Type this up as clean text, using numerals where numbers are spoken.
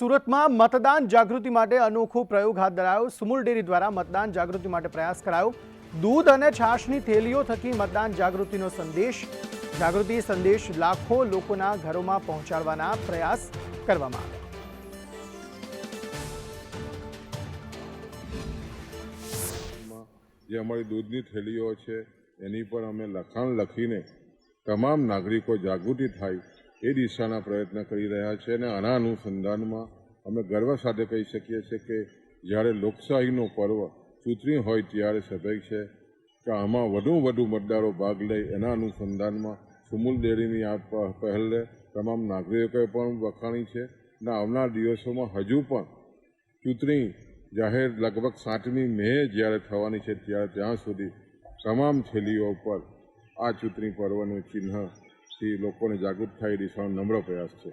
સુરતમાં મતદાન જાગૃતિ માટે અનોખો પ્રયોગ હાથ ધરાયો। સુમુલ ડેરી દ્વારા મતદાન જાગૃતિ માટે પ્રયાસ કરાયો। दूध અને છાશની થેલીઓ થકી મતદાન જાગૃતિનો જાગૃતિ સંદેશ લાખો લોકોના ઘરોમાં પહોંચાડવાના પ્રયાસ કરવામાં આવ્યા। જે અમારી દૂધની થેલીઓ છે એની પર અમે લખાણ લખીને તમામ નાગરિકો જાગૃતિ થાય એ દિશાના પ્રયત્ન કરી રહ્યા છે અને આના અનુસંધાનમાં અમે ગર્વ સાથે કહી શકીએ છીએ કે જ્યારે લોકશાહીનો પર્વ ચૂંટણી હોય ત્યારે સ્વાભાવિક છે કે આમાં વધુ મતદારો ભાગ લે। એના અનુસંધાનમાં સુમુલ ડેરીની આ પહેલને તમામ નાગરિકોએ પણ વખાણી છે અને આવનાર દિવસોમાં હજુ પણ ચૂંટણી જાહેર લગભગ 7મી મે જ્યારે થવાની છે ત્યારે ત્યાં સુધી તમામ થેલીઓ પર આ ચૂંટણી પર્વનું ચિહ્નથી લોકોને જાગૃત થાય એ દિશાનો નમ્ર પ્રયાસ છે।